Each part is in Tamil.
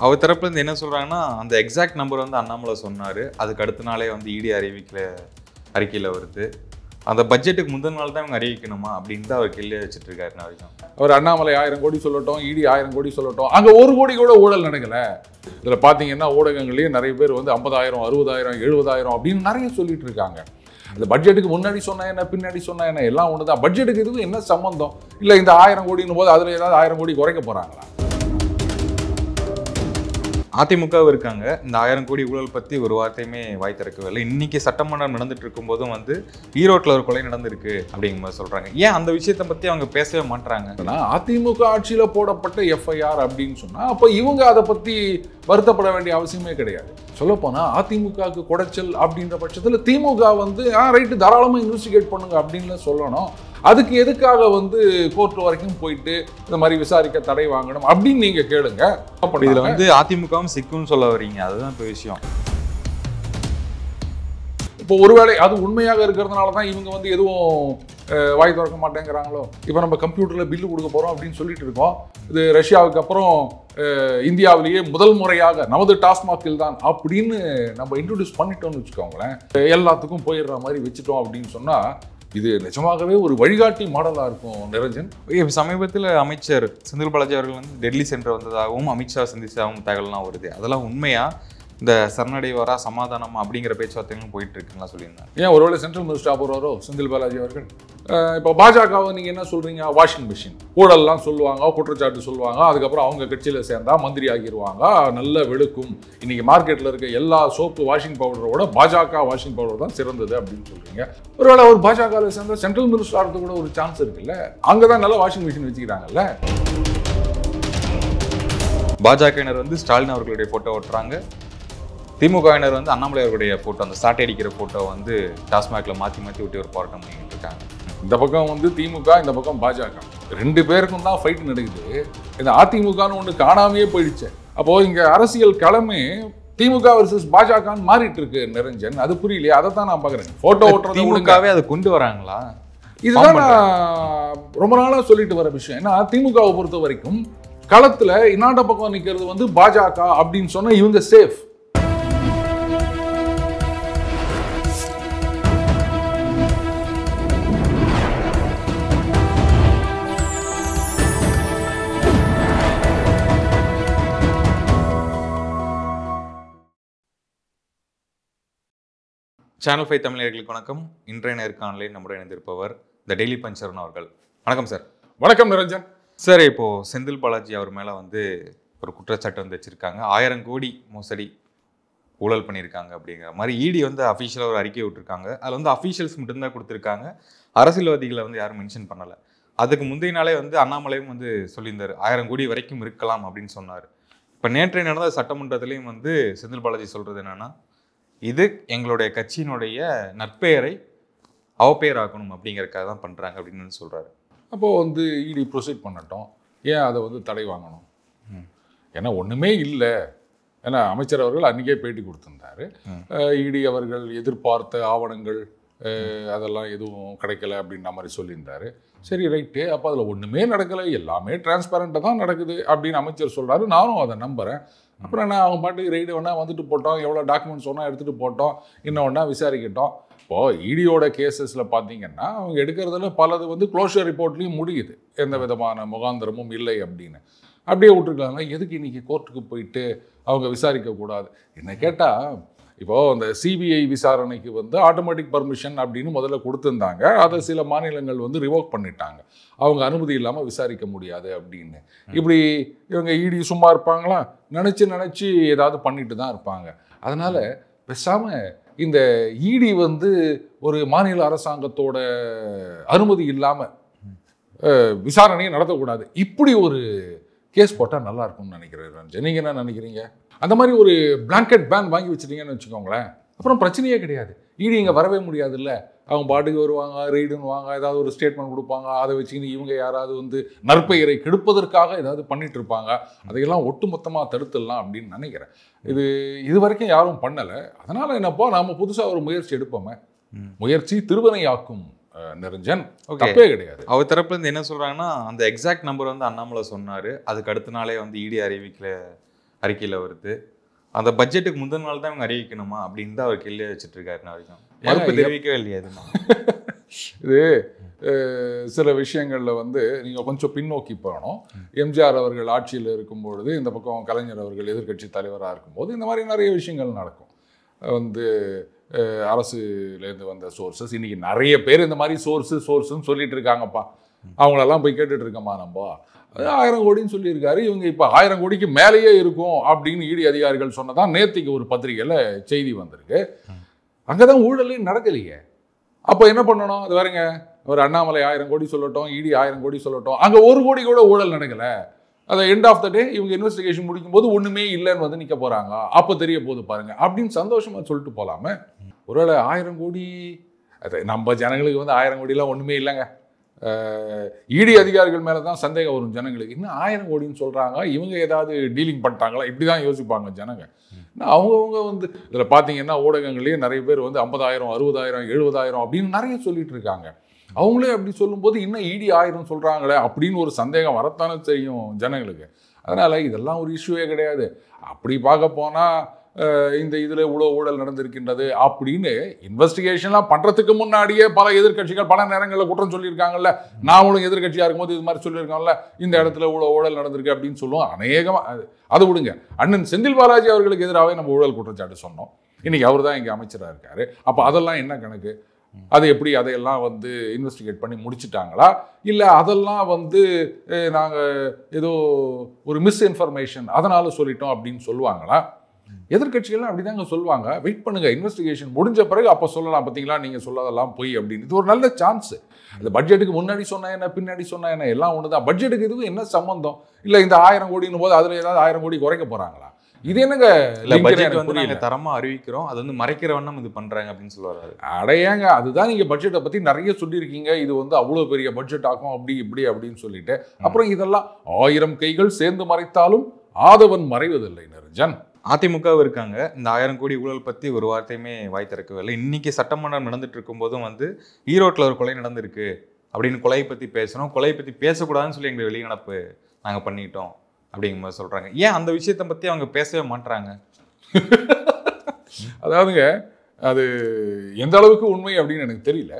அவர் தரப்புல இருந்து என்ன சொல்றாங்கன்னா, அந்த எக்ஸாக்ட் நம்பர் வந்து அண்ணாமலை சொன்னாரு. அதுக்கு அடுத்த நாளே வந்து இடி அறிக்கையில வருது. அந்த பட்ஜெட்டுக்கு முந்தின நாள் தான் இவங்க அறிவிக்கணுமா அப்படின்னு தான் அவர் கேள்வி வச்சுட்டு இருக்காரு. அவர் அண்ணாமலை 1000 கோடி சொல்லட்டும், இடி 1000 கோடி சொல்லட்டும், அங்க 1 கோடி கூட ஊழல் நடக்கல. இதுல பாத்தீங்கன்னா ஊடகங்கள்லயே நிறைய பேர் வந்து 50,000 60,000 70,000 அப்படின்னு நிறைய சொல்லிட்டு இருக்காங்க. அந்த பட்ஜெட்டுக்கு முன்னாடி சொன்னா என்ன, பின்னாடி சொன்னா என்ன, எல்லாம் ஒண்ணுதான். பட்ஜெட்டுக்கு இதுவும் என்ன சம்பந்தம்? இல்ல இந்த 1000 கோடின்னு போது அதுல ஏதாவது 1000 கோடி குறைக்க போறாங்களா? அதிமுகவும் இருக்காங்க. இந்த 1000 கோடி ஊழல் பத்தி ஒரு வார்த்தையுமே வாய் திறக்கவே இல்லை. இன்னைக்கு சட்டமன்றம் நடந்துட்டு இருக்கும் போதும் வந்து ஈரோட்டில் ஒரு கொலை நடந்திருக்கு அப்படிங்கிற மாதிரி சொல்றாங்க. ஏன் அந்த விஷயத்தை பத்தி அவங்க பேசவே மாட்டாங்க? அதிமுக ஆட்சியில போடப்பட்ட எஃப்ஐஆர் அப்படின்னு சொன்னா அப்ப இவங்க அதை பத்தி வருத்தப்பட வேண்டிய அவசியமே கிடையாது. சொல்ல போனா அதிமுகவுக்கு குடைச்சல் அப்படின்ற பட்சத்துல திமுக வந்து ரைட்டு தாராளமா இன்வெஸ்டிகேட் பண்ணுங்க அப்படின்னு சொல்லணும். அதுக்கு எதுக்காக வந்து கோர்ட் வரைக்கும் போயிட்டு இந்த மாதிரி விசாரிக்க தடை வாங்கணும் அப்படின்னு நீங்க கேளுங்க. இதுல வந்து அதிமுகவும் சிக்குன்னு சொல்ல வரீங்க, அதுதான் இப்போ விஷயம். இப்போ ஒருவேளை அது உண்மையாக இருக்கிறதுனால தான் இவங்க வந்து எதுவும் வாய் திறக்க மாட்டேங்கிறாங்களோ. இப்போ நம்ம கம்ப்யூட்டரில் பில்லு கொடுக்க போகிறோம் அப்படின்னு சொல்லிட்டு இருக்கோம். இது ரஷ்யாவுக்கு அப்புறம் இந்தியாவிலேயே முதல் முறையாக நமது டாஸ்மாகில் தான் அப்படின்னு நம்ம இன்ட்ரோடியூஸ் பண்ணிட்டோம்னு வச்சுக்கோங்களேன். எல்லாத்துக்கும் போயிடுற மாதிரி வச்சுட்டோம் அப்படின்னு சொன்னால் இது நிஜமாகவே ஒரு வழிகாட்டி மாடலாக இருக்கும். நிரஞ்சன், சமீபத்தில் அமைச்சர் செந்தில் பாலாஜி அவர்கள் வந்து டெல்லி சென்று வந்ததாகவும் அமித்ஷா சந்திச்சதாகவும் தகவல்லாம் வருது. அதெல்லாம் உண்மையா? இந்த சரணடைவாரா சமாதானமா அப்படிங்கிற பேச்சுவார்த்தைகளும் போயிட்டு இருக்குன்னு சொல்லியிருந்தாங்க. ஏன் ஒருவேளை சென்ட்ரல் மினிஸ்டர் போறாரோ செந்தில் பாலாஜி அவர்கள்? இப்போ பாஜகவை நீங்க என்ன சொல்றீங்க? வாஷிங் மிஷின் ஊழல்லாம் சொல்லுவாங்க, குற்றச்சாட்டு சொல்லுவாங்க, அதுக்கப்புறம் அவங்க கட்சியில சேர்ந்தா மந்திரி ஆகிடுவாங்க, நல்ல வெளுக்கும். இன்னைக்கு மார்க்கெட்ல இருக்க எல்லா சோப்பு வாஷிங் பவுடரோட பாஜக வாஷிங் பவுடர் தான் சிறந்தது அப்படின்னு சொல்றீங்க. ஒருவேளை அவர் பாஜகவில் சேர்ந்த சென்ட்ரல் மினிஸ்டர் ஆகிறது கூட ஒரு சான்ஸ் இருக்குல்ல. அங்கதான் நல்ல வாஷிங் மிஷின் வச்சுக்கிறாங்கல்ல. பாஜகவினர் வந்து ஸ்டாலின் அவர்களுடைய போட்டோ ஓட்டுறாங்க. திமுகவினர் வந்து அண்ணாமலை அவர்களுடைய போட்டோ, அந்த சாட்டை அடிக்கிற போட்டோ வந்து டாஸ்மாக்ல மாற்றி விட்டு ஒரு போராட்டம் பண்ணிட்டு இருக்காங்க. இந்த பக்கம் வந்து திமுக, இந்த பக்கம் பாஜக, 2 பேருக்கும் தான் ஃபைட் நடக்குது. இந்த அதிமுகன்னு ஒன்று காணாமையே போயிடுச்சு. அப்போ இங்க அரசியல் களமே திமுக வர்சஸ் பாஜகன்னு மாறிட்டு இருக்கு. நிரஞ்சன், அது புரியலையா? அதை தான் நான் பார்க்குறேன். போட்டோ ஓட்டுறது திமுகவே அதை கொண்டு வராங்களா? இதுதான் நான் ரொம்ப நாளாக சொல்லிட்டு வர விஷயம். ஏன்னா திமுகவை பொறுத்த வரைக்கும் களத்துல இன்னாண்ட பக்கம் நிற்கிறது வந்து பாஜக அப்படின்னு சொன்னா இவங்க சேஃப். சேனல் 5 தமிழர்களுக்கு வணக்கம். இன்றைய நேர்காணலில் நம்முடைய இணைந்திருப்பவர் த டெய்லி பஞ்சரன் அவர்கள். வணக்கம் சார். வணக்கம் நிரஞ்சன். சார், இப்போ செந்தில் பாலாஜி அவர் மேலே வந்து ஒரு குற்றச்சாட்டு வந்து வச்சிருக்காங்க. 1000 கோடி மோசடி ஊழல் பண்ணியிருக்காங்க அப்படிங்கிற மாதிரி இடி வந்து அஃபீஷியலாக ஒரு அறிக்கை விட்டுருக்காங்க. அதில் வந்து அஃபீஷியல்ஸ் மட்டும்தான் கொடுத்துருக்காங்க, அரசியல்வாதிகளை வந்து யாரும் மென்ஷன் பண்ணலை. அதுக்கு முந்தைய நாளே வந்து அண்ணாமலையும் வந்து சொல்லியிருந்தார் 1000 கோடி வரைக்கும் இருக்கலாம் அப்படின்னு சொன்னார். இப்போ நேற்றைய நடந்த சட்டமன்றத்திலையும் வந்து செந்தில் பாலாஜி சொல்கிறது என்னென்னா, இது எங்களுடைய கட்சியினுடைய நற்பெயரை அவப்பெயராக்கணும் அப்படிங்கிறதுக்காக தான் பண்ணுறாங்க அப்படின்னு சொல்கிறாரு. அப்போது வந்து இடி ப்ரொசீட் பண்ணட்டும், ஏன் அதை வந்து தடை வாங்கணும்? ஏன்னா ஒன்றுமே இல்லை. ஏன்னா அமைச்சர் அவர்கள் அன்றைக்கே பேட்டி கொடுத்துருந்தாரு. இடி அவர்கள் எதிர்பார்த்த ஆவணங்கள் அதெல்லாம் எதுவும் கிடைக்கல அப்படின்ற மாதிரி சொல்லியிருந்தாரு. சரி, ரைட்டு, அப்போ அதில் ஒன்றுமே நடக்கலை, எல்லாமே டிரான்ஸ்பரண்ட்டாக தான் நடக்குது அப்படின்னு அமைச்சர் சொல்கிறாரு. நானும் அதை நம்புகிறேன். அப்புறம் என்ன, அவங்க பாட்டுக்கு ரைடு வேணா வந்துட்டு போட்டோம், எவ்வளோ டாக்குமெண்ட்ஸ் ஒன்றா எடுத்துகிட்டு போட்டோம், இன்னும் ஒன்றா விசாரிக்கட்டும். இப்போது இடியோட கேசஸில் பார்த்தீங்கன்னா அவங்க எடுக்கிறதுல பலது வந்து க்ளோஷர் ரிப்போர்ட்லேயும் முடியுது, எந்த விதமான முகாந்திரமும் இல்லை அப்படின்னு. அப்படியே விட்டுருக்காங்க. எதுக்கு இன்றைக்கி கோர்ட்டுக்கு போயிட்டு அவங்க விசாரிக்கக்கூடாது? என்ன கேட்டால், இப்போது அந்த சிபிஐ விசாரணைக்கு வந்து ஆட்டோமேட்டிக் பர்மிஷன் அப்படின்னு முதல்ல கொடுத்துருந்தாங்க. அதை சில மாநிலங்கள் வந்து ரிவோக் பண்ணிட்டாங்க, அவங்க அனுமதி இல்லாமல் விசாரிக்க முடியாது அப்படின்னு. இப்படி இவங்க இடி சும்மா இருப்பாங்களா? நினச்சி ஏதாவது பண்ணிட்டு தான் இருப்பாங்க. அதனால் பேசாமல் இந்த இடி வந்து ஒரு மாநில அரசாங்கத்தோட அனுமதி இல்லாமல் விசாரணையை நடத்தக்கூடாது. இப்படி ஒரு கேஸ் போட்டால் நல்லா இருக்கும்னு நினைக்கிறேன். நீங்கள் என்ன நினைக்கிறீங்க? அந்த மாதிரி ஒரு பிளாங்கெட் பேன் வாங்கி வச்சுட்டீங்கன்னு வச்சுக்கோங்களேன், அப்புறம் பிரச்சனையே கிடையாது. இடி இங்கே வரவே முடியாது. இல்லை, அவங்க பாட்டுக்கு வருவாங்க, ரெய்டுன்னு வாங்க, ஏதாவது ஒரு ஸ்டேட்மெண்ட் கொடுப்பாங்க, அதை வச்சுக்கின்னு இவங்க யாராவது வந்து நற்பெயரை கெடுப்பதற்காக ஏதாவது பண்ணிட்டு இருப்பாங்க. அதையெல்லாம் ஒட்டுமொத்தமாக தடுத்துடலாம் அப்படின்னு நினைக்கிறேன். இது வரைக்கும் யாரும் பண்ணலை. அதனால் என்னப்போ நாம் புதுசாக ஒரு முயற்சி எடுப்போமே. முயற்சி திருவனையாக்கும். நிரஞ்சன், தப்பே கிடையாது. அவர் தரப்புல இருந்து என்ன சொல்றாங்கன்னா, அந்த எக்ஸாக்ட் நம்பர் வந்து அண்ணாமலை சொன்னாரு, அதுக்கு அடுத்த நாளே வந்து இடி அறிக்கையில் வருது. அந்த பட்ஜெட்டுக்கு முந்தின நாள் தான் இவங்க அறிவிக்கணுமா அப்படின்னு தான் அவர் கேள்வியாக வச்சுட்டு இருக்காரு. வரைக்கும் மறுப்பு தெரிவிக்கவே இல்லையா? இது சில விஷயங்களில் வந்து நீங்கள் கொஞ்சம் பின்னோக்கி போகணும். எம்ஜிஆர் அவர்கள் ஆட்சியில் இருக்கும்பொழுது, இந்த பக்கம் கலைஞர் அவர்கள் எதிர்க்கட்சி தலைவராக இருக்கும்போது இந்த மாதிரி நிறைய விஷயங்கள் நடக்கும். வந்து அரசுலேருந்து வந்த சோர்ஸஸ், இன்றைக்கி நிறைய பேர் இந்த மாதிரி சோர்ஸுன்னு சொல்லிட்டு இருக்காங்கப்பா. அவங்களெல்லாம் போய் கேட்டுட்டு இருக்கோமா நம்ம? 1000 கோடின்னு சொல்லியிருக்காரு. இவங்க இப்போ 1000 கோடிக்கு மேலேயே இருக்கும் அப்படின்னு இடி அதிகாரிகள் சொன்னதான் நேற்றுக்கு ஒரு பத்திரிகையில் செய்தி வந்திருக்கு. அங்கே தான் ஊழலே நடக்கலையே. அப்போ என்ன பண்ணணும்? அது வேறுங்க, ஒரு அண்ணாமலை 1000 கோடி சொல்லட்டும், இடி 1000 கோடி சொல்லட்டும், அங்கே 1 கோடி கூட ஊழல் நடக்கலை. அதை எண்ட் ஆஃப் த டே இவங்க இன்வெஸ்டிகேஷன் முடிக்கும் போது ஒன்றுமே இல்லைன்னு வந்து நிற்க போகிறாங்க. அப்போ தெரிய போது பாருங்க அப்படின்னு சந்தோஷமாக சொல்லிட்டு போகலாமே. ஒருவேளை 1000 கோடி, அது நம்ம ஜனங்களுக்கு வந்து 1000 கோடிலாம் ஒன்றுமே இல்லைங்க. இடி அதிகாரிகள் மேலே தான் சந்தேகம் வரும் ஜனங்களுக்கு. இன்னும் 1000 கோடின்னு சொல்கிறாங்க, இவங்க ஏதாவது டீலிங் பண்ணிட்டாங்களா? இப்படி தான் யோசிப்பாங்க ஜனங்க. அவங்கவுங்க வந்து இதில் பார்த்தீங்கன்னா ஊடகங்கள்லேயே நிறைய பேர் வந்து 50,000 60,000 70,000 அப்படின்னு நிறைய சொல்லிட்டு இருக்காங்க. அவங்களே அப்படி சொல்லும்போது இன்னும் இடி 1000 சொல்கிறாங்களே அப்படின்னு ஒரு சந்தேகம் வரத்தானே தெரியும் ஜனங்களுக்கு. அதனால் இதெல்லாம் ஒரு இஷ்யூவே கிடையாது. அப்படி பார்க்க போனால் இந்த இதில் இவ்வளோ ஊழல் நடந்திருக்கின்றது அப்படின்னு இன்வெஸ்டிகேஷன்லாம் பண்ணுறதுக்கு முன்னாடியே பல எதிர்கட்சிகள் பல நேரங்களில் குற்றம் சொல்லியிருக்காங்கல்ல. நாமளும் எதிர்கட்சியாக இருக்கும்போது இது மாதிரி சொல்லியிருக்காங்கல்ல, இந்த இடத்துல இவ்வளோ ஊழல் நடந்திருக்கு அப்படின்னு சொல்லுவோம். அநேகமாக அதை விடுங்க, அண்ணன் செந்தில் பாலாஜி அவர்களுக்கு எதிராகவே நம்ம ஊழல் குற்றச்சாட்டு சொன்னோம். இன்னைக்கு அவர் தான் இங்கே அமைச்சராக இருக்காரு. அப்போ அதெல்லாம் என்ன கணக்கு? அது எப்படி அதையெல்லாம் வந்து இன்வெஸ்டிகேட் பண்ணி முடிச்சுட்டாங்களா? இல்லை அதெல்லாம் வந்து நாங்கள் ஏதோ ஒரு மிஸ்இன்ஃபர்மேஷன் அதனால் சொல்லிட்டோம் அப்படின்னு சொல்லுவாங்களா? எதிர்கட்சிகள்லாம் அப்படிதாங்க சொல்லுவாங்க. வெயிட் பண்ணுங்க, இன்வெஸ்டிகேஷன் முடிஞ்ச பிறகு அப்போ சொல்லலாம். பார்த்தீங்களா நீங்கள் சொல்லாதெல்லாம் போய் அப்படின்னு. இது ஒரு நல்ல சான்ஸ். அந்த பட்ஜெட்டுக்கு முன்னாடி சொன்னா என்ன, பின்னாடி சொன்னா என்ன, எல்லாம் ஒன்று தான். பட்ஜெட்டுக்கு இதுவும் என்ன சம்பந்தம்? இல்லை இந்த 1000 கோடின்னு போது அதில் ஏதாவது 1000 கோடி குறைக்க போகிறாங்களா? இது என்னங்க? பட்ஜெட் வந்து நாங்கள் தரமாக அறிவிக்கிறோம், அது வந்து மறைக்கிற வண்ணம் இது பண்ணுறாங்க அப்படின்னு சொல்லுவாரு. அடையாங்க, அதுதான் நீங்கள் பட்ஜெட்டை பற்றி நிறைய சொல்லியிருக்கீங்க. இது வந்து அவ்வளோ பெரிய பட்ஜெட் ஆகும் அப்படி இப்படி அப்படின்னு சொல்லிட்டு, அப்புறம் இதெல்லாம் 1000 கைகள் சேர்ந்து மறைத்தாலும் ஆதவன் மறைவதில்லை நிரஞ்சன். அதிமுகவும் இருக்காங்க. இந்த 1000 கோடி ஊழல் பற்றி ஒரு வார்த்தையுமே வாய் திறக்கவில்லை. இன்னைக்கு சட்டமன்றம் நடந்துட்டு இருக்கும்போதும் வந்து ஈரோட்டில் ஒரு கொலை நடந்திருக்கு அப்படின்னு கொலையை பற்றி பேசணும், கொலையை பற்றி பேசக்கூடாதுன்னு சொல்லி எங்களை வெளிநடப்பு நாங்கள் பண்ணிட்டோம் அப்படிங்கிற மாதிரி சொல்கிறாங்க. ஏன் அந்த விஷயத்தை பற்றி அவங்க பேசவே மாட்டுறாங்க? அதாவதுங்க, அது எந்த அளவுக்கு உண்மை அப்படின்னு எனக்கு தெரியல.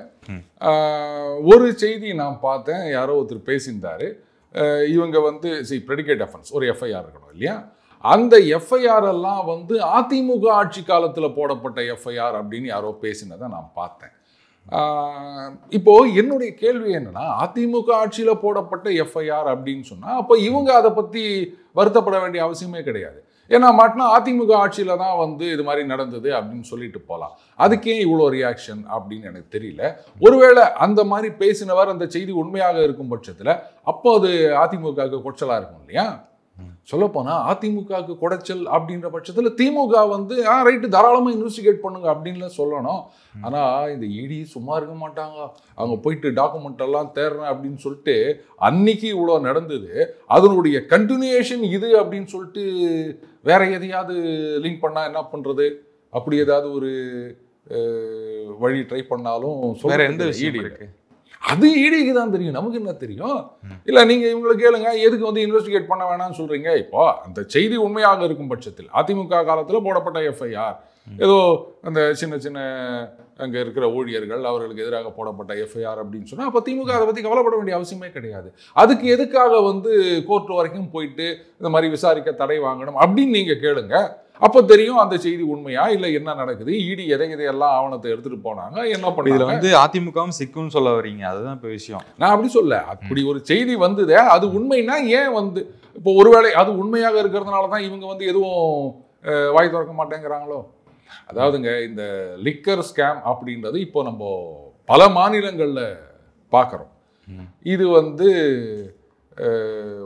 ஒரு செய்தி நான் பார்த்தேன், யாரோ ஒருத்தர் பேசியிருந்தாரு. இவங்க வந்து ப்ரெடிகேட் அஃபென்ஸ் ஒரு எஃப்ஐஆர் இருக்கணும் இல்லையா? அந்த எஃப்ஐஆர் எல்லாம் வந்து அதிமுக ஆட்சி காலத்தில் போடப்பட்ட எஃப்ஐஆர் அப்படின்னு யாரோ பேசினதை நான் பார்த்தேன். இப்போ என்னுடைய கேள்வி என்னன்னா, அதிமுக ஆட்சியில் போடப்பட்ட எஃப்ஐஆர் அப்படின்னு சொன்னால் அப்போ இவங்க அதை பற்றி வருத்தப்பட வேண்டிய அவசியமே கிடையாது. ஏன்னா மாட்டினா அதிமுக ஆட்சியில் தான் வந்து இது மாதிரி நடந்தது அப்படின்னு சொல்லிட்டு போகலாம். அதுக்கே இவ்வளோ ரியாக்ஷன் அப்படின்னு எனக்கு தெரியல. ஒருவேளை அந்த மாதிரி பேசினவர் அந்த செய்தி உண்மையாக இருக்கும் பட்சத்தில் அப்போ அது அதிமுகவுக்கு கொச்சலாக இருக்கும் இல்லையா? சொல்லப்போனால் அதிமுகவுக்கு குடைச்சல் அப்படின்ற பட்சத்தில் திமுக வந்து ரைட்டு தாராளமாக இன்வெஸ்டிகேட் பண்ணுங்க அப்படின்னு சொல்லணும். ஆனால் இந்த இடி சும்மா இருக்க மாட்டாங்க. அவங்க போயிட்டு டாக்குமெண்ட் எல்லாம் தேடுறேன் அப்படின்னு சொல்லிட்டு அன்னைக்கு இவ்வளோ நடந்தது, அதனுடைய கண்டினியூஷன் இது அப்படின்னு சொல்லிட்டு வேற எதையாவது லிங்க் பண்ணால் என்ன பண்ணுறது? அப்படி ஏதாவது ஒரு வழி ட்ரை பண்ணாலும் வேற எந்த விஷயம் இருக்கு? அது இடிக்கு தான் தெரியும், நமக்கு என்ன தெரியும்? இல்லை நீங்கள் இவங்களுக்கு கேளுங்க, எதுக்கு வந்து இன்வெஸ்டிகேட் பண்ண வேணாம்னு சொல்கிறீங்க? இப்போ அந்த செய்தி உண்மையாக இருக்கும் பட்சத்தில் அதிமுக காலத்தில் போடப்பட்ட எஃப்ஐஆர், ஏதோ அந்த சின்ன சின்ன அங்கே இருக்கிற ஊழியர்கள் அவர்களுக்கு எதிராக போடப்பட்ட எஃப்ஐஆர் அப்படின்னு சொன்னால் அப்போ திமுக அதை பற்றி கவலைப்பட வேண்டிய அவசியமே கிடையாது. அதுக்கு எதுக்காக வந்து கோர்ட் வரைக்கும் போயிட்டு இந்த மாதிரி விசாரிக்க தடை வாங்கணும் அப்படின்னு நீங்கள் கேளுங்க. அப்போ தெரியும் அந்த செய்தி உண்மையா இல்லை என்ன நடக்குது, இடி எதையெல்லாம் ஆவணத்தை எடுத்துட்டு போனாங்க, என்ன பண்ணி. இதில் வந்து அதிமுகவும் சிக்குன்னு சொல்ல வரீங்க, அதுதான் இப்போ விஷயம். நான் அப்படி சொல்ல, அப்படி ஒரு செய்தி வந்ததே அது உண்மைனா ஏன் வந்து இப்போ ஒருவேளை அது உண்மையாக இருக்கிறதுனால தான் இவங்க வந்து எதுவும் வாய் திறக்க மாட்டேங்கிறாங்களோ? அதாவதுங்க, இந்த லிக்கர் ஸ்கேம் அப்படின்றது இப்போ நம்ம பல மாநிலங்களில் பார்க்குறோம். இது வந்து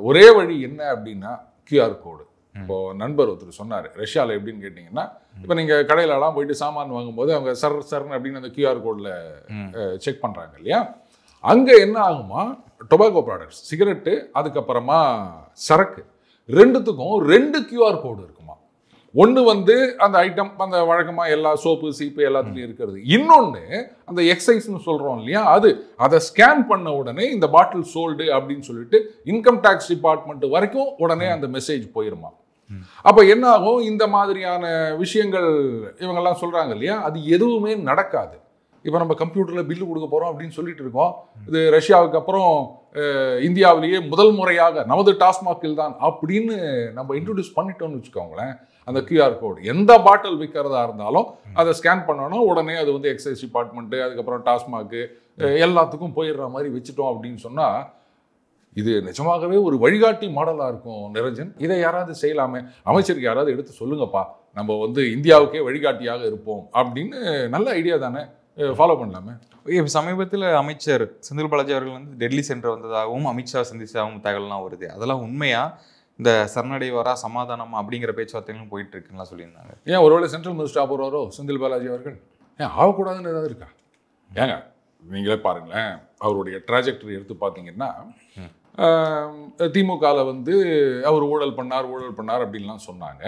ஒரே வழி என்ன அப்படின்னா QR கோடு. இப்போ நண்பர் ஒருத்தர் சொன்னார், ரஷ்யாவில் எப்படின்னு கேட்டிங்கன்னா, இப்போ நீங்கள் கடையிலலாம் போயிட்டு சாமான் வாங்கும்போது அவங்க சர்ன்னு அப்படின்னு அந்த QR கோடில் செக் பண்ணுறாங்க இல்லையா? அங்கே என்ன ஆகுமா, டொபாக்கோ ப்ராடக்ட்ஸ், சிகரெட்டு, அதுக்கப்புறமா சரக்கு, ரெண்டுத்துக்கும் 2 QR கோடு இருக்குமா. ஒன்று வந்து அந்த ஐட்டம் அந்த வழக்கமாக எல்லா சோப்பு சீப்பு எல்லாத்துலேயும் இருக்கிறது. இன்னொன்று அந்த எக்ஸைஸ்னு சொல்கிறோம் இல்லையா, அதை ஸ்கேன் பண்ண உடனே இந்த பாட்டில் சோல்டு அப்படின்னு சொல்லிட்டு இன்கம் டேக்ஸ் டிபார்ட்மெண்ட் வரைக்கும் உடனே அந்த மெசேஜ் போயிருமா. அப்போ என்ன ஆகும், இந்த மாதிரியான விஷயங்கள் இவங்கெல்லாம் சொல்கிறாங்க இல்லையா, அது எதுவுமே நடக்காது. இப்போ நம்ம கம்ப்யூட்டரில் பில்லு கொடுக்க போகிறோம் அப்படின்னு சொல்லிட்டு இருக்கோம். இது ரஷ்யாவுக்கு அப்புறம் இந்தியாவிலேயே முதல் முறையாக நமது டாஸ்மாகில் தான் அப்படின்னு நம்ம இன்ட்ரடியூஸ் பண்ணிட்டோம்னு வச்சுக்கோங்களேன். அந்த கியூஆர் கோடு எந்த பாட்டில் விற்கிறதா இருந்தாலும் அதை ஸ்கேன் பண்ணணும், உடனே அது வந்து எக்ஸைஸ் டிபார்ட்மெண்ட்டு, அதுக்கப்புறம் டாஸ்மாக்கு எல்லாத்துக்கும் போயிடுற மாதிரி வச்சுட்டோம் அப்படின்னு சொன்னால் இது நிஜமாகவே ஒரு வழிகாட்டி மாடலாக இருக்கும் நிரஞ்சன். இதை யாராவது செய்யலாமே, அமைச்சருக்கு யாராவது எடுத்து சொல்லுங்கப்பா, நம்ம வந்து இந்தியாவுக்கே வழிகாட்டியாக இருப்போம் அப்படின்னு. நல்ல ஐடியா தானே, ஃபாலோ பண்ணலாமே. இப்போ சமீபத்தில் அமைச்சர் செந்தில் பாலாஜி அவர்கள் வந்து டெல்லி சென்று வந்ததாகவும் அமித்ஷா சந்திச்சதாகவும் தகவல்லாம் வருது. அதெல்லாம் உண்மையா? இந்த சரணடைவாரா சமாதானம் அப்படிங்கிற பேச்சுவார்த்தைகளும் போயிட்டு இருக்குன்னா சொல்லியிருந்தாங்க. ஏன் ஒருவேளை சென்ட்ரல் மினிஸ்டர் போகிறாரோ செந்தில் பாலாஜி அவர்கள்? ஏன் ஆகக்கூடாதுன்னு ஏதாவது இருக்கா? ஏங்க நீங்களே பாருங்களேன், அவருடைய ட்ராஜெக்டரி எடுத்து பார்த்தீங்கன்னா திமுகவில் வந்து அவர் ஊழல் பண்ணார் அப்படின்லாம் சொன்னாங்க.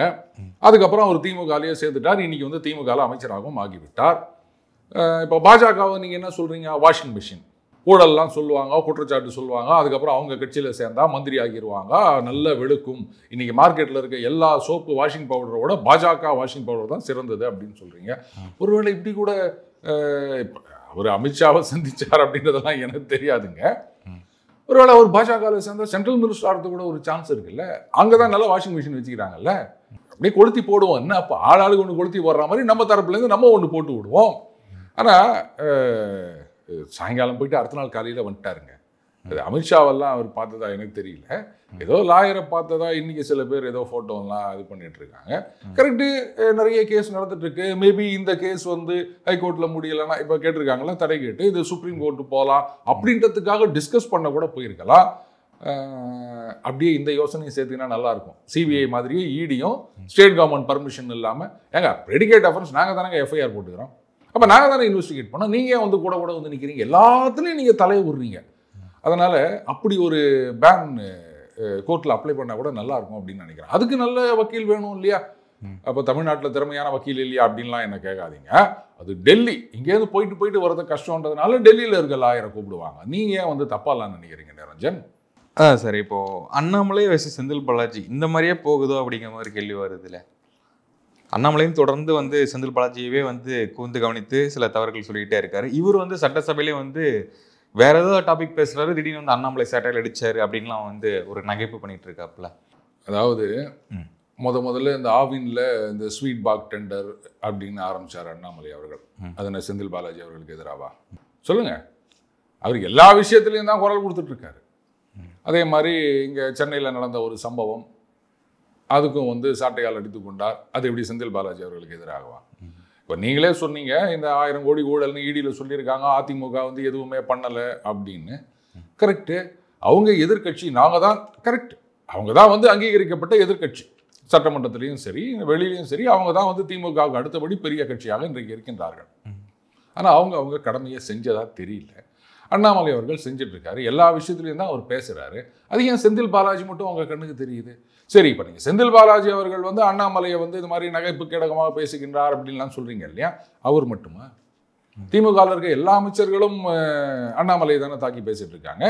அதுக்கப்புறம் அவர் திமுகலையே சேர்ந்துட்டார். இன்னைக்கு வந்து திமுகவில் அமைச்சராகவும் ஆகிவிட்டார். இப்போ பாஜகவை நீங்கள் என்ன சொல்கிறீங்க, வாஷிங் மிஷின் ஊழல்லாம் சொல்லுவாங்க, குற்றச்சாட்டு சொல்லுவாங்க. அதுக்கப்புறம் அவங்க கட்சியில் சேர்ந்தா மந்திரி ஆகிடுவாங்க, நல்ல வெளுக்கும். இன்னைக்கு மார்க்கெட்டில் இருக்க எல்லா சோப்பு வாஷிங் பவுடரோட பாஜக வாஷிங் பவுடர் தான் சிறந்தது அப்படின்னு சொல்கிறீங்க. ஒருவேளை இப்படி கூட அவர் அமித்ஷாவை சந்திச்சார் அப்படின்றதெல்லாம் எனக்கு தெரியாதுங்க. ஒருவேளை அவர் பாஜகவில் சேர்ந்தா சென்ட்ரல் மினிஸ்டர் ஆகிறது கூட ஒரு சான்ஸ் இருக்குல்ல. அங்கே தான் நல்லா வாஷிங் மிஷின் வச்சுக்கிறாங்கல்ல, அப்படியே கொளுத்தி போடுவோம். என்ன அப்போ ஆளாளுக்கு ஒன்று கொளுத்தி போடுற மாதிரி நம்ம தரப்புலேருந்து நம்ம ஒன்று போட்டு விடுவோம். ஆனால் சாயங்காலம் போயிட்டு அடுத்த நாள் காலையில் வந்துட்டாருங்க. அது அமித்ஷாவெல்லாம் அவர் பார்த்ததா எனக்கு தெரியல. ஏதோ லாயரை பார்த்ததா இன்னைக்கு சில பேர் ஏதோ ஃபோட்டோலாம் இது பண்ணிட்டு இருக்காங்க. கரெக்டு, நிறைய கேஸ் நடந்துட்டு இருக்கு. மேபி இந்த கேஸ் வந்து ஹைகோர்ட்டில் முடியலைன்னா இப்போ கேட்டிருக்காங்களா தடை கேட்டு இது சுப்ரீம் கோர்ட்டு போகலாம் அப்படின்றதுக்காக டிஸ்கஸ் பண்ண கூட போயிருக்கலாம். அப்படியே இந்த யோசனையும் சேர்த்தீங்கன்னா நல்லாயிருக்கும். சிபிஐ மாதிரியே இடியும் ஸ்டேட் கவர்மெண்ட் பர்மிஷன் இல்லாமல், ஏங்க ப்ரெடிகேட் அஃபென்ஸ் நாங்கள் தானே எஃப்ஐஆர் போட்டுக்கிறோம், அப்போ நாங்கள் தானே இன்வெஸ்டிகேட் பண்ணோம், நீங்கள் வந்து கூட வந்து நிற்கிறீங்க, எல்லாத்துலேயும் நீங்கள் தலையை விடுறீங்க. அதனால் அப்படி ஒரு பேன் கோர்ட்டில் அப்ளை பண்ணால் கூட நல்லா இருக்கும் அப்படின்னு நினைக்கிறேன். அதுக்கு நல்ல வக்கீல் வேணும் இல்லையா? அப்போ தமிழ்நாட்டில் திறமையான வக்கீல் இல்லையா அப்படின்லாம் என்ன கேட்காதீங்க. அது டெல்லி, இங்கேருந்து போயிட்டு வரது கஷ்டன்றதுனால டெல்லியில் இருக்க லாயரை கூப்பிடுவாங்க. நீங்கள் ஏன் வந்து தப்பாலாம் நினைக்கிறீங்க நிரஞ்சன்? சரி, இப்போது அண்ணாமலை வயசு செந்தில் பாலாஜி இந்த மாதிரியே போகுதோ அப்படிங்கிற மாதிரி கேள்வி வருது இல்லை? அண்ணாமலையும் தொடர்ந்து வந்து செந்தில் பாலாஜியவே வந்து கூர்ந்து கவனித்து சில தவறுகள் சொல்லிக்கிட்டே இருக்காரு. இவர் வந்து சட்டசபையிலே வந்து வேற ஏதோ டாபிக் பேசுறாரு, திடீர்னு வந்து அண்ணாமலை சேட்டையில் அடிச்சாரு அப்படின்லாம் வந்து ஒரு நகைப்பு பண்ணிட்டு இருக்காப்புல. அதாவது முதல்ல இந்த ஆவின்ல இந்த ஸ்வீட் பாக் டெண்டர் அப்படின்னு ஆரம்பிச்சார் அண்ணாமலை அவர்கள். அது செந்தில் பாலாஜி அவர்களுக்கு எதிராவா? சொல்லுங்க. அவர் எல்லா விஷயத்துலையும் தான் குரல் கொடுத்துட்டு இருக்காரு. அதே மாதிரி இங்கே சென்னையில் நடந்த ஒரு சம்பவம், அதுக்கும் வந்து சாட்டையால் அடித்து கொண்டார். அது எப்படி செந்தில் பாலாஜி அவர்களுக்கு எதிராகவா? இப்போ நீங்களே சொன்னீங்க இந்த 1000 கோடி ஊழல்னு இடியில் சொல்லியிருக்காங்க, அதிமுக வந்து எதுவுமே பண்ணலை அப்படின்னு. கரெக்டு, அவங்க எதிர்கட்சி, நாங்கள் தான் கரெக்ட், அவங்க தான் வந்து அங்கீகரிக்கப்பட்ட எதிர்கட்சி, சட்டமன்றத்திலையும் சரி வெளியிலையும் சரி அவங்க தான் வந்து திமுகவுக்கு அடுத்தபடி பெரிய கட்சியாக இன்றைக்கு இருக்கின்றார்கள். ஆனால் அவங்க கடமையை செஞ்சதா தெரியல. அண்ணாமலை அவர்கள் செஞ்சுட்டு இருக்காரு, எல்லா விஷயத்துலையும் தான் அவர் பேசுகிறாரு. அது ஏன் செந்தில் பாலாஜி மட்டும் அவங்க கண்ணுக்கு தெரியுது? சரி, இப்போ நீங்கள் செந்தில் பாலாஜி அவர்கள் வந்து அண்ணாமலையை வந்து இது மாதிரி நகைப்பு கேடகமாக பேசுகின்றார் அப்படின்லாம் சொல்கிறீங்க இல்லையா? அவர் மட்டுமா? திமுகவில் இருக்க எல்லா அமைச்சர்களும் அண்ணாமலையை தானே தாக்கி பேசிட்டு இருக்காங்க.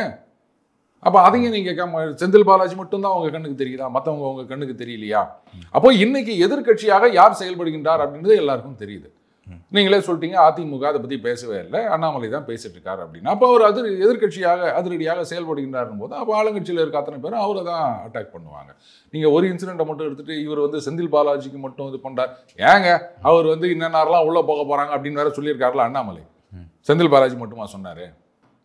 அப்போ அதையும் நீங்கள் செந்தில் பாலாஜி மட்டும்தான் அவங்க கண்ணுக்கு தெரியுதா, மற்றவங்க அவங்க கண்ணுக்கு தெரியலையா? அப்போ இன்னைக்கு எதிர்கட்சியாக யார் செயல்படுகின்றார் அப்படின்றது எல்லாருக்கும் தெரியுது. நீங்களே சொல்லிட்டீங்க அதிமுக அதை பற்றி பேசவே இல்லை, அண்ணாமலை தான் பேசிட்டு இருக்காரு அப்படின்னு. அப்போ அவர் எதிர்கட்சியாக அதிரடியாக செயல்படுகின்றார் போது அப்போ ஆளுங்கட்சியில் இருக்க அத்தனை பேரும் அவரை தான் அட்டாக் பண்ணுவாங்க. நீங்கள் ஒரு இன்சிடென்ட்டை மட்டும் எடுத்துகிட்டு இவர் வந்து செந்தில் பாலாஜிக்கு மட்டும் இது பண்ணுறார், ஏங்க அவர் வந்து இன்னென்னாரெலாம் உள்ளே போக போகிறாங்க அப்படின்னு வேற சொல்லியிருக்காருல அண்ணாமலை. செந்தில் பாலாஜி மட்டுமா சொன்னார்?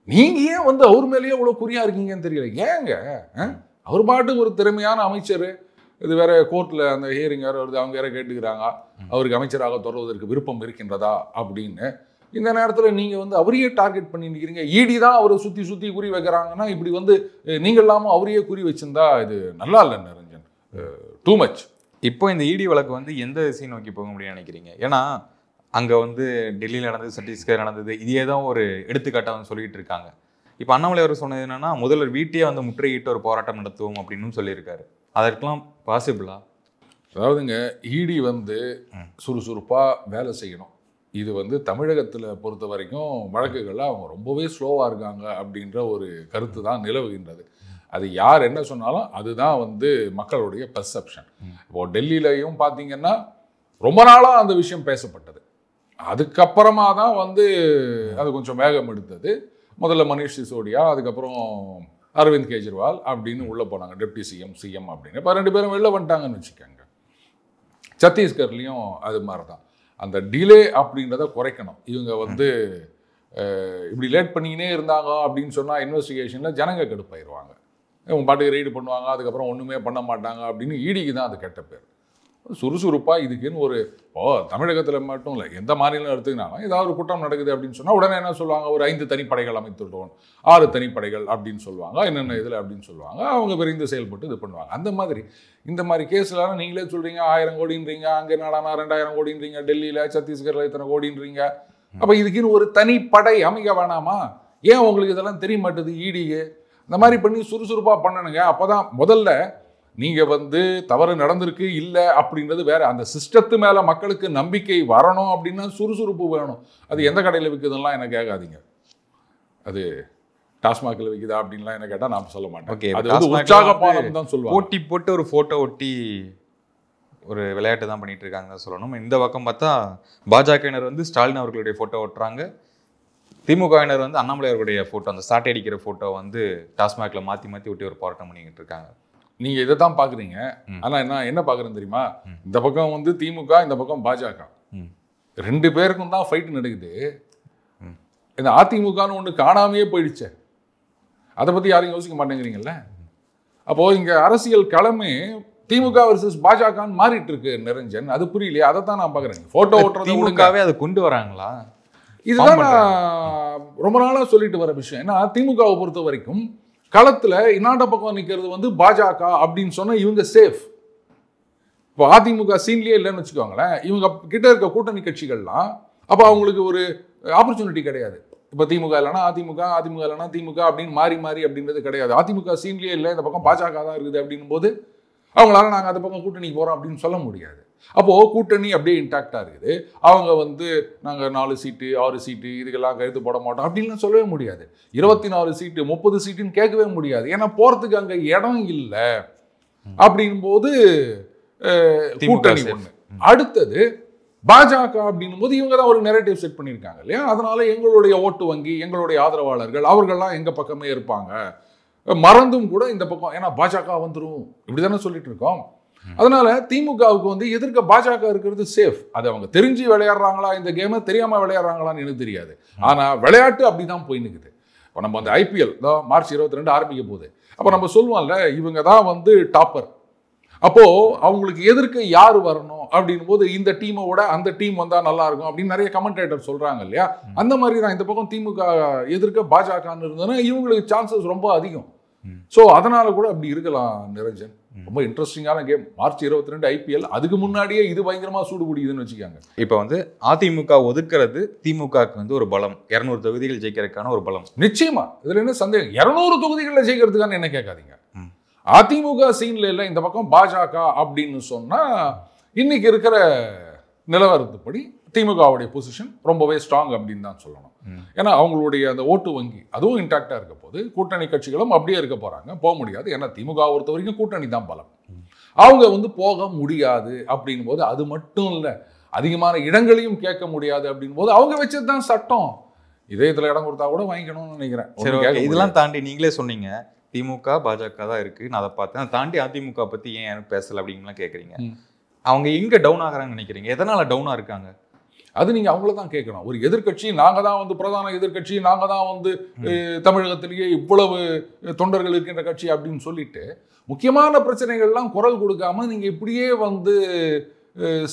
நீங்கள் ஏன் வந்து அவர் மேலேயே இவ்வளோ குறியா இருக்கீங்கன்னு தெரியல. ஏங்க அவர் பாட்டுக்கு ஒரு திறமையான அமைச்சர், இது வேற கோர்ட்டில் அந்த ஹியரிங் வேறு வருது, அவங்க வேற கேட்டுக்கிறாங்க அவருக்கு அமைச்சராக தொடர்வதற்கு விருப்பம் இருக்கின்றதா அப்படின்னு. இந்த நேரத்தில் நீங்கள் வந்து அவரையே டார்கெட் பண்ணி நிற்கிறீங்க. இடி தான் அவரை சுற்றி குறி வைக்கிறாங்கன்னா இப்படி வந்து நீங்கள் இல்லாமல் அவரையே குறி வச்சிருந்தா இது நல்லா இல்லை நிரஞ்சன், டூ மச். இப்போ இந்த இடி வழக்கு வந்து எந்த திசையை நோக்கி போக முடியும்னு நினைக்கிறீங்க? ஏன்னா அங்கே வந்து டெல்லியில் நடந்தது, சத்தீஸ்கர் நடந்தது, இதே தான் ஒரு எடுத்துக்காட்டாக வந்து சொல்லிட்டு இருக்காங்க. இப்போ அண்ணாமலை அவர் சொன்னது என்னன்னா, முதல்வர் வீட்டையே வந்து முற்றுகையிட்டு ஒரு போராட்டம் நடத்துவோம் அப்படின்னு சொல்லியிருக்காரு. அதற்கெல்லாம் பாசிபிளா? அதாவதுங்க, இடி வந்து சுறுசுறுப்பாக வேலை செய்யணும். இது வந்து தமிழகத்தில் பொறுத்த வரைக்கும் வழக்குகளில் அவங்க ரொம்பவே ஸ்லோவாக இருக்காங்க அப்படின்ற ஒரு கருத்து தான் நிலவுகின்றது. அது யார் என்ன சொன்னாலும் அதுதான் வந்து மக்களுடைய பெர்செப்ஷன். இப்போ டெல்லியிலையும் பார்த்தீங்கன்னா ரொம்ப நாளாக அந்த விஷயம் பேசப்பட்டது. அதுக்கப்புறமா தான் வந்து அது கொஞ்சம் வேகம் எடுத்தது. முதல்ல மனிஷ் சிசோடியா, அதுக்கப்புறம் அரவிந்த் கெஜ்ரிவால் அப்படின்னு உள்ளே போனாங்க, டெப்டி சிஎம் அப்படின்னு. இப்போ 2 பேரும் வெளில வந்துட்டாங்கன்னு வச்சுக்கோங்க. சத்தீஸ்கர்லேயும் அது மாதிரி தான். அந்த டிலே அப்படின்றத குறைக்கணும். இவங்க வந்து இப்படி லேட் பண்ணிக்கினே இருந்தாங்க அப்படின்னு சொன்னால் இன்வெஸ்டிகேஷனில் ஜனங்க கடுப்பாயிருவாங்க. இவங்க பாட்டுக்கு ரெய்டு பண்ணுவாங்க, அதுக்கப்புறம் ஒன்றுமே பண்ண மாட்டாங்க அப்படின்னு ஈடிக்கு தான் அது கெட்ட பேர். சுறுசுறுப்பாக இதுக்குன்னு ஒரு தமிழகத்தில் மட்டும் இல்லை, எந்த மாநிலம் எடுத்துக்கினாலும் ஏதாவது ஒரு குற்றம் நடக்குது அப்படின்னு சொன்னால் உடனே என்ன சொல்லுவாங்க, ஒரு 5 தனிப்படைகள் அமைத்துட்டோம், 6 தனிப்படைகள் அப்படின்னு சொல்லுவாங்க, என்னென்ன இதில் அப்படின்னு சொல்லுவாங்க. அவங்க விரைந்து செயல்பட்டு இது பண்ணுவாங்க. அந்த மாதிரி இந்த மாதிரி கேஸ்லாம் நீங்களே சொல்கிறீங்க 1000 கோடின்றீங்க, அங்கே நாடானா 2000 கோடின்றீங்க, டெல்லியில் சத்தீஸ்கரில் இத்தனை கோடின்றீங்க. அப்போ இதுக்குன்னு ஒரு தனிப்படை அமைக்க வேணாமா? ஏன் உங்களுக்கு இதெல்லாம் தெரிய மாட்டேது? ஈடிக்கு இந்த மாதிரி பண்ணி சுறுசுறுப்பாக பண்ணணுங்க. அப்போ தான் முதல்ல நீங்கள் வந்து தவறு நடந்திருக்கு இல்லை அப்படின்றது வேற. அந்த சிஸ்டத்து மேலே மக்களுக்கு நம்பிக்கை வரணும் அப்படின்னா சுறுசுறுப்பு வேணும். அது எந்த கடையில் விற்குதுலாம் என்ன கேட்காதீங்க. அது டாஸ்மாகில் விற்குதா அப்படின்லாம் என்ன கேட்டால் நான் சொல்ல மாட்டேன். அது வந்து உற்சாகப்பானம் தான் சொல்லுவாங்க. போட்டி போட்டு ஒரு ஃபோட்டோ ஒட்டி ஒரு விளையாட்டு தான் பண்ணிட்டு இருக்காங்க சொல்லணும். இந்த பக்கம் பார்த்தா பாஜகவினர் வந்து ஸ்டாலின் அவர்களுடைய ஃபோட்டோ ஒட்டுறாங்க, திமுகவினர் வந்து அண்ணாமலை அவர்களுடைய ஃபோட்டோ, அந்த சாட்டை அடிக்கிற ஃபோட்டோ வந்து டாஸ்மாகில் மாற்றி மாற்றி ஒட்டி ஒரு போராட்டம் பண்ணிக்கிட்டு இருக்காங்க. நீங்கள் இதை தான் பார்க்குறீங்க. ஆனால் என்ன பார்க்குறேன்னு தெரியுமா? இந்த பக்கம் வந்து திமுக, இந்த பக்கம் பாஜக, 2 பேருக்கும் தான் ஃபைட் நடக்குது. இந்த அதிமுகன்னு ஒன்று காணாமையே போயிடுச்சு. அதை பற்றி யாரும் யோசிக்க மாட்டேங்கிறீங்கல்ல. அப்போது இங்கே அரசியல் களமே திமுக வர்சஸ் பாஜகன்னு மாறிட்டு இருக்கு நிரஞ்சன். அது புரியலையே, அதை தான் நான் பார்க்குறேன். ஃபோட்டோ ஓட்டுறது திமுகவே அதை கொண்டு வராங்களா? இதுதான் நான் ரொம்ப நாளாக சொல்லிட்டு வர விஷயம். ஏன்னா திமுகவை பொறுத்த வரைக்கும் களத்தில் இன்னாண்ட பக்கம் நிற்கிறது வந்து பாஜக அப்படின்னு சொன்னால் இவங்க சேஃப். இப்போ அதிமுக சீன்லேயே இல்லைன்னு வச்சுக்கோங்களேன். இவங்க கிட்ட இருக்க கூட்டணி கட்சிகள்லாம் அப்போ அவங்களுக்கு ஒரு ஆப்பர்ச்சுனிட்டி கிடையாது. இப்போ திமுக இல்லைனா அதிமுக, அதிமுக இல்லைனா திமுக அப்படின்னு மாறி அப்படின்றது கிடையாது. அதிமுக சீன்லேயே இல்லை, இந்த பக்கம் பாஜக தான் இருக்குது அப்படின்னும் போது அவங்களால நாங்கள் அந்த பக்கம் கூட்டணிக்கு போகிறோம் அப்படின்னு சொல்ல முடியாது. அப்போது கூட்டணி அப்படியே இன்டாக்டாக இருக்குது. அவங்க வந்து நாங்கள் 4 சீட்டு 6 சீட்டு இதுக்கெல்லாம் கருத்து போட மாட்டோம் அப்படின்லாம் சொல்லவே முடியாது. 24 சீட்டு 30 சீட்டுன்னு கேட்கவே முடியாது. ஏன்னா போகிறதுக்கு அங்கே இடம் இல்லை. அப்படின் போது கூட்டணி ஒன்று. அடுத்தது பாஜக அப்படின்னும் போது இவங்க தான் ஒரு நெரேட்டிவ் செட் பண்ணியிருக்காங்க இல்லையா? அதனால எங்களுடைய ஓட்டு வங்கி, எங்களுடைய ஆதரவாளர்கள் அவர்கள்லாம் எங்கள் பக்கமே இருப்பாங்க, மறந்தும் கூட இந்த பக்கம் ஏன்னா பாஜக வந்துடும் இப்படி தானே சொல்லிட்டு இருக்கோம். அதனால திமுகவுக்கு வந்து எதிர்க்க பாஜக இருக்கிறது சேஃப். அது அவங்க தெரிஞ்சு விளையாடுறாங்களா இந்த கேமை, தெரியாம விளையாடுறாங்களான்னு எனக்கு தெரியாது. ஆனா விளையாட்டு அப்படிதான் போய் நிற்குது. இப்போ நம்ம அந்த ஐபிஎல் மார்ச் 22 ஆரம்பிக்க போகுது. அப்போ நம்ம சொல்லுவோம்ல இவங்க தான் வந்து டாப்பர். அப்போ அவங்களுக்கு எதிர்க்க யார் வரணும் அப்படின் போது இந்த டீமோட அந்த டீம் வந்தா நல்லா இருக்கும் அப்படின்னு நிறைய கமெண்டேட்டர் சொல்றாங்க இல்லையா? அந்த மாதிரி தான் இந்த பக்கம் திமுக எதிர்க்க பாஜகன்னு இருந்ததுன்னா இவங்களுக்கு சான்சஸ் ரொம்ப அதிகம். ஸோ அதனால கூட அப்படி இருக்கலாம் நிரஞ்சன். ரொம்ப இன்ட்ரெஸ்டிங்கான கேம் மார்ச் 22 ஐபிஎல். அதுக்கு முன்னாடியே இது பயங்கரமா சூடு பிடிக்குதுன்னு வச்சுக்காங்க. இப்போ வந்து அதிமுக ஒதுக்குறது திமுகவுக்கு வந்து ஒரு பலம், 200 தொகுதிகள் ஜெயிக்கிறதுக்கான ஒரு பலம். நிச்சயமா இதுல என்ன சந்தேகம்? 200 தொகுதிகளில் ஜெயிக்கிறதுக்கான என்ன கேட்காதீங்க. அதிமுக சீன்ல இல்லை, இந்த பக்கம் பாஜக அப்படின்னு சொன்னா இன்னைக்கு இருக்கிற நிலவரத்துப்படி திமுகவுடைய பொசிஷன் ரொம்பவே ஸ்ட்ராங் அப்படின்னு தான் சொல்லணும். ஏன்னா அவங்களுடைய அந்த ஓட்டு வங்கி அதுவும் இன்டாக்டா இருக்க போது, கூட்டணி கட்சிகளும் அப்படியே இருக்க போறாங்க, போக முடியாது. ஏன்னா திமுக பொறுத்த வரைக்கும் கூட்டணி தான் பலம். அவங்க வந்து போக முடியாது அப்படின் போது அது மட்டும் இல்லை, அதிகமான இடங்களையும் கேட்க முடியாது அப்படின் போது அவங்க வச்சது தான் சட்டம். இதயத்தில் இடம் கொடுத்தா கூட வாங்கிக்கணும்னு நினைக்கிறேன். இதெல்லாம் தாண்டி நீங்களே சொன்னீங்க திமுக பாஜக தான் இருக்கு, நான் அதை பார்த்தேன். அதை தாண்டி அதிமுக பத்தி ஏன் யாரும் பேசல அப்படின்லாம் கேட்குறீங்க. அவங்க எங்க டவுன் ஆகிறாங்கன்னு நினைக்கிறீங்க? எதனால டவுனா இருக்காங்க? அது நீங்க அவங்கள தான் கேட்கணும். ஒரு எதிர்கட்சி நாங்க தான் வந்து பிரதான எதிர்கட்சி, நாங்க தான் வந்து தமிழகத்திலேயே இவ்வளவு தொண்டர்கள் இருக்கின்ற கட்சி அப்படின்னு சொல்லிட்டு முக்கியமான பிரச்சனைகள்லாம் குரல் கொடுக்காம நீங்க இப்படியே வந்து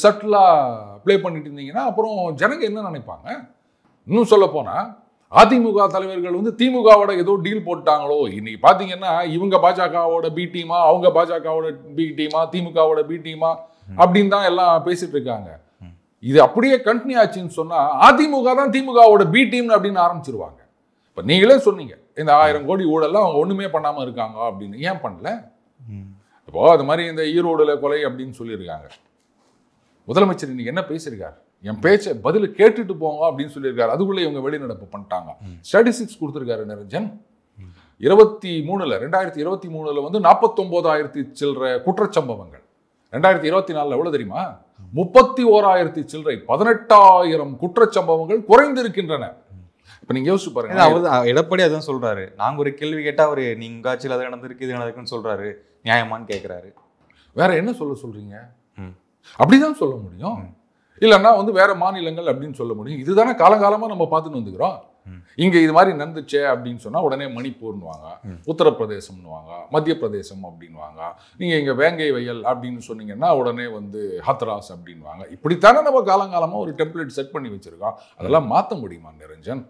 சட்டிலா பிளே பண்ணிட்டு இருந்தீங்கன்னா அப்புறம் ஜனங்க என்ன நினைப்பாங்க? இன்னும் சொல்ல போனா அதிமுக தலைவர்கள் வந்து திமுகவோட ஏதோ டீல் போட்டாங்களோ. இன்னைக்கு பாத்தீங்கன்னா இவங்க பாஜகவோட பி டீமா, அவங்க பாஜகவோட பி டீமா, திமுகவோட பி டீமா அப்படின்னு தான் எல்லாம் பேசிட்டு இருக்காங்க. இது அப்படியே கண்டினியூ ஆச்சுன்னு சொன்னா அதிமுக தான் திமுகவோட பி டீம் அப்படின்னு ஆரம்பிச்சிருவாங்க. இப்ப நீங்களே சொன்னீங்க இந்த 1000 கோடி ஊழல்லாம் அவங்க ஒண்ணுமே பண்ணாம இருக்காங்க அப்படின்னு. ஏன் பண்ணல? இப்போ அது மாதிரி இந்த ஈரோடுல கொலை அப்படின்னு சொல்லியிருக்காங்க. முதலமைச்சர் இன்னைக்கு என்ன பேசியிருக்காரு? என் பேச்சை பதில் கேட்டுட்டு போங்க அப்படின்னு சொல்லியிருக்காரு. அதுக்குள்ளே இவங்க வெளிநடப்பு பண்ணிட்டாங்க. ஸ்டாட்டிஸ்டிக்ஸ் கொடுத்துருக்காரு நிரஞ்சன். 2023 வந்து 49,000 சில்லற குற்றச்சம்பவங்கள். 2024 எவ்வளவு தெரியுமா? 31,000 சில்லறை, 18,000 குற்றச்சம்பவங்கள் குறைந்திருக்கின்றன. இப்ப நீங்க யோசிச்சு பாருங்க. அவர் எடப்பாடி அதான் சொல்றாரு. நாங்க ஒரு கேள்வி கேட்டா அவரு நீங்க ஆட்சியில் அது நடந்திருக்கு இது நடந்திருக்குன்னு சொல்றாரு. நியாயமான்னு கேட்கிறாரு. வேற என்ன சொல்றீங்க? அப்படிதான் சொல்ல முடியும். இல்லைன்னா வந்து வேற மாநிலங்கள் அப்படின்னு சொல்ல முடியும். இதுதானே காலங்காலமா நம்ம பார்த்துட்டு வந்துக்கிறோம். இங்க இது மாதிரி நடந்துச்சே அப்படின்னு சொன்னா உடனே மணிப்பூர்னுவாங்க, உத்தரப்பிரதேசம்னுவாங்க, மத்திய பிரதேசம் அப்படின்வாங்க. நீங்க இங்க வேங்கை வயல் அப்படின்னு சொன்னீங்கன்னா உடனே வந்து ஹத்ராஸ் அப்படின்வாங்க. இப்படித்தானே நம்ம காலங்காலமா ஒரு டெம்ப்ளேட் செட் பண்ணி வச்சிருக்கோம். அதெல்லாம் மாற்ற முடியுமா நிரஞ்சன்?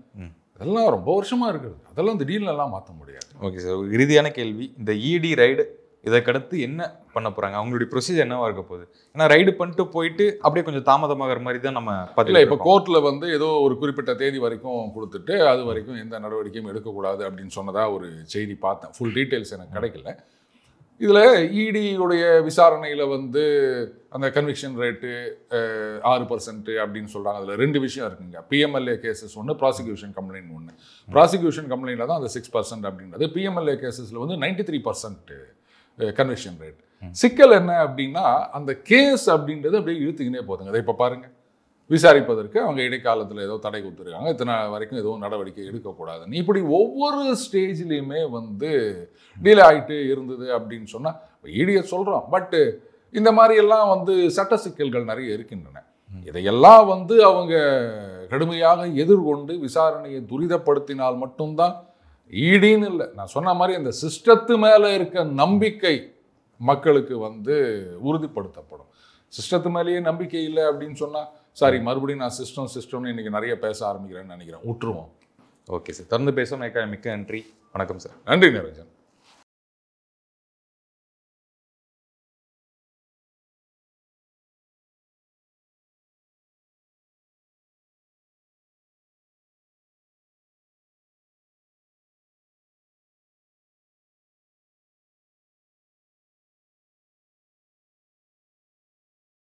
அதெல்லாம் ரொம்ப வருஷமா இருக்குது. அதெல்லாம் திடீர்னு எல்லாம் மாற்ற முடியாது. ஓகே சார், இறுதியான கேள்வி. இந்த இடி ரைடு இதற்கடுத்து என்ன பண்ண போறாங்க? அவங்களுடைய ப்ரொசீஜர் என்னவா இருக்க போகுது? ஏன்னா ரைடு பண்ணிட்டு போயிட்டு அப்படியே கொஞ்சம் தாமதமாகிற மாதிரி தான் நம்ம இல்லை. இப்போ கோர்ட்ல வந்து ஏதோ ஒரு குறிப்பிட்ட தேதி வரைக்கும் கொடுத்துட்டு அது வரைக்கும் எந்த நடவடிக்கையும் எடுக்கக்கூடாது அப்படின்னு சொன்னதா ஒரு செய்தி பார்த்தேன். ஃபுல் டீட்டெயில்ஸ் எனக்கு கிடைக்கல. இதில் இடியுடைய விசாரணையில் வந்து அந்த கன்விக்ஷன் ரேட்டு 6% அப்படின்னு சொல்கிறாங்க. அதில் 2 விஷயம் இருக்குங்க. பிஎம்எல்ஏ கேசஸ் ஒன்று, ப்ராசிக்யூஷன் கம்ப்ளைண்ட் ஒன்று. ப்ராசிக்யூஷன் கம்ப்ளைண்டில் தான் அந்த 6% அப்படின்றது. பிஎம்எல்ஏ கேசஸில் வந்து 93% கன்விக்ஷன் ரேட். சிக்கல் என்ன அப்படின்னா அந்த கேஸ் அப்படின்றது அப்படியே இழுத்துக்கினே போதுங்க. அதை இப்போ பாருங்க, விசாரிப்பதற்கு அவங்க இடைக்காலத்தில் ஏதோ தடை கொடுத்துருக்காங்க, இத்தனை வரைக்கும் ஏதோ நடவடிக்கை எடுக்கக்கூடாதுன்னு. இப்படி ஒவ்வொரு ஸ்டேஜ்லேயுமே வந்து டீலே ஆகிட்டு இருந்தது அப்படின்னு சொன்னால் இடியை சொல்கிறோம். பட்டு இந்த மாதிரியெல்லாம் வந்து சட்ட சிக்கல்கள் நிறைய இருக்கின்றன. இதையெல்லாம் வந்து அவங்க கடுமையாக எதிர்கொண்டு விசாரணையை துரிதப்படுத்தினால் மட்டும்தான் ஈடின்னு இல்லை, நான் சொன்ன மாதிரி அந்த சிஸ்டத்து மேலே இருக்க நம்பிக்கை மக்களுக்கு வந்து உறுதிப்படுத்தப்படும். சிஸ்டத்து மேலேயே நம்பிக்கை இல்லை அப்படின்னு சொன்னால் சாரி, மறுபடியும் நான் சிஸ்டம்னு இன்னைக்கு நிறைய பேச ஆரம்பிக்கிறேன்னு நினைக்கிறேன். விட்டுருவோம். ஓகே சார், தொடர்ந்து பேசுவோம். மிக்க நன்றி. வணக்கம் சார். நன்றி நிரஞ்சன்.